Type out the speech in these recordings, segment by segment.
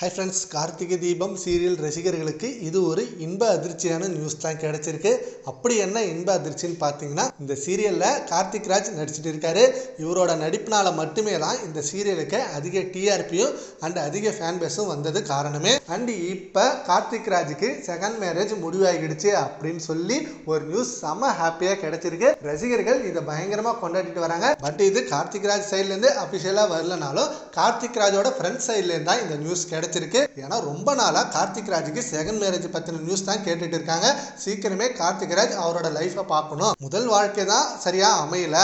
Hi friends, Karthigai Deepam serial ரசிகர்களுக்கு இது ஒரு இன்ப அதிர்ச்சியான நியூஸ் தான் கிடைச்சிருக்கு. அப்படி என்ன இன்ப அதிர்ச்சின்னு பார்த்தீங்கன்னா, இந்த சீரியலில் கார்த்திக் ராஜ் நடிச்சிட்டு இருக்காரு. இவரோட நடிப்பினால மட்டுமே தான் இந்த சீரியலுக்கு அதிக டிஆர்பியும் அண்ட் அதிக ஃபேன் பேஸும் வந்தது காரணமே. அண்ட் இப்போ கார்த்திக் ராஜுக்கு செகண்ட் மேரேஜ் முடிவாகிடுச்சு அப்படின்னு சொல்லி ஒரு நியூஸ் செம ஹாப்பியாக கிடைச்சிருக்கு. ரசிகர்கள் இதை பயங்கரமாக கொண்டாடிட்டு வராங்க. பட் இது கார்த்திக் ராஜ் சைட்லேருந்து அஃபிஷியலாக வரலனாலும் கார்த்திக் ராஜோட ஃப்ரெண்ட் சைட்லேருந்து தான் இந்த நியூஸ் கிடைச்சிருக்கு. ஏன்னா ரொம்ப நாளா கார்த்திக் ராஜுக்கு செகண்ட் மேரேஜ் பத்தின நியூஸ் தான் கேட்டுட்டு இருக்காங்க. சீக்கிரமே கார்த்திக் ராஜ் அவரோட லைஃபை பார்க்கணும். முதல் வாழ்க்கை தான் சரியா அமையல,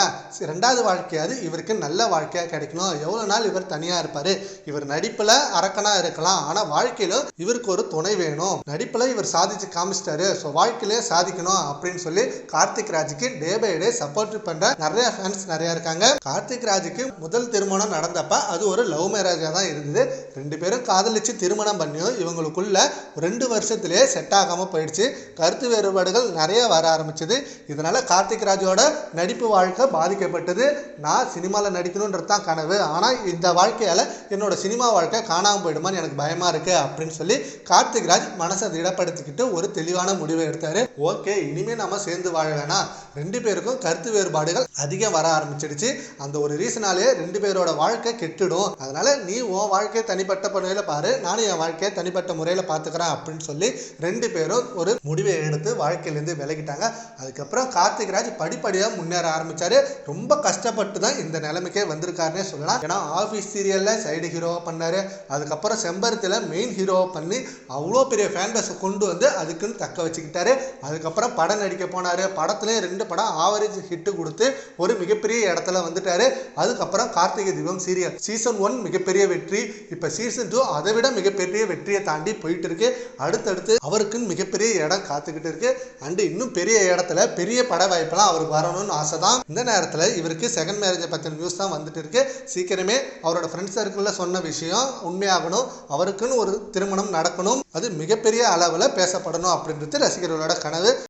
ரெண்டாவது வாழ்க்கையாவது இவருக்கு நல்ல வாழ்க்கையா கிடைக்கணும். எவ்வளவு நாள் இவர் தனியா இருப்பாரு? இவர் நடிப்புல அரக்கனா இருக்கலாம், ஆனா வாழ்க்கையில இவருக்கு ஒரு துணை வேணும். நடிப்புல இவர் சாதிச்சு காமிச்சிட்டாரு, ஸோ வாழ்க்கையிலே சாதிக்கணும் அப்படின்னு சொல்லி கார்த்திக் ராஜுக்கு டே பை டே சப்போர்ட் பண்ற நிறைய ஃபேன்ஸ் நிறைய இருக்காங்க. கார்த்திக் ராஜுக்கு முதல் திருமணம் நடந்தப்ப அது ஒரு லவ் மேரேஜா தான் இருந்தது. ரெண்டு பேரும் காதலிச்சு திருமணம் பண்ணியும் இவங்களுக்குள்ள 2 வருஷத்திலேயே செட் ஆகாம போயிடுச்சு. கருத்து வேறுபாடுகள் நிறைய வர ஆரம்பிச்சது. இதனால கார்த்திக் ராஜோட நடிப்பு வாழ்க்கை பாதிக்கப்பட்டது. நான் சினிமாவில் நடிக்கணுன்றது தான் கனவு, ஆனால் இந்த வாழ்க்கையால் என்னோட சினிமா வாழ்க்கை காணாமல் போயிடுமான்னு எனக்கு பயமா இருக்கு அப்படின்னு சொல்லி கார்த்திக் ராஜ் மனசை திடப்படுத்திக்கிட்டு ஒரு தெளிவான முடிவை எடுத்தாரு. ஓகே, இனிமே நம்ம சேர்ந்து வாழ வேணாம். 2 பேருக்கும் கருத்து வேறுபாடுகள் அதிகம் வர ஆரம்பிச்சிடுச்சு. அந்த ஒரு ரீசனாலேயே 2 பேரோட வாழ்க்கை கெட்டுடும். அதனால நீ உன் வாழ்க்கையை தனிப்பட்ட முறையில் பாரு, நானும் என் வாழ்க்கையை தனிப்பட்ட முறையில் பார்த்துக்கிறேன் அப்படின்னு சொல்லி 2 பேரும் ஒரு முடிவை எடுத்து வாழ்க்கையிலேருந்து விலகிட்டாங்க. அதுக்கப்புறம் கார்த்திக் ராஜ் படிப்படியாக முன்னேற ஆரம்பிச்சாரு. ரொம்ப கஷ்டப்பட்டு தான் இந்த நிலைமைக்கே வந்திருக்காருன்னே சொல்லலாம். ஏன்னா ஆஃபீஸ் சீரியலில் சைடு ஹீரோவாக பண்ணாரு. அதுக்கப்புறம் செம்பருத்தியில் மெயின் ஹீரோவை பண்ணி அவ்வளோ பெரிய ஃபேன் பேஸை கொண்டு வந்து அதுக்குன்னு தக்க வச்சுக்கிட்டாரு. அதுக்கப்புறம் படம் நடிக்க போனாரு. படத்துலேயும் 2 படம் ஆவரேஜ் ஹிட்டு கொடுத்து ஒரு மிகப்பெரிய இடத்துல வந்துட்டாரு. அதுக்கப்புறம் கார்த்திகை தீபம் சீரியல் சீசன் 1 மிகப்பெரிய வெற்றி. இப்போ சீசன் 2 அதை விட மிகப்பெரிய வெற்றியை தாண்டி போயிட்டு இருக்கு. அடுத்தடுத்து அவருக்குன்னு மிகப்பெரிய இடம் காத்துக்கிட்டு இருக்கு. அண்ட் இன்னும் பெரிய இடத்துல பெரிய பட வாய்ப்பெல்லாம் அவருக்கு வரணும்னு ஆசை தான். இந்த நேரத்தில் இவருக்கு செகண்ட் மேரேஜை பற்றின நியூஸ் தான் வந்துட்டு இருக்கு. சீக்கிரமே அவரோட ஃப்ரெண்ட்ஸ் சர்க்கிளில் சொன்ன விஷயம் உண்மையாகணும். அவருக்குன்னு ஒரு திருமணம் நடக்கணும். அது மிகப்பெரிய அளவில் பேசப்படணும் அப்படின்றது ரசிகர்களோட கனவு.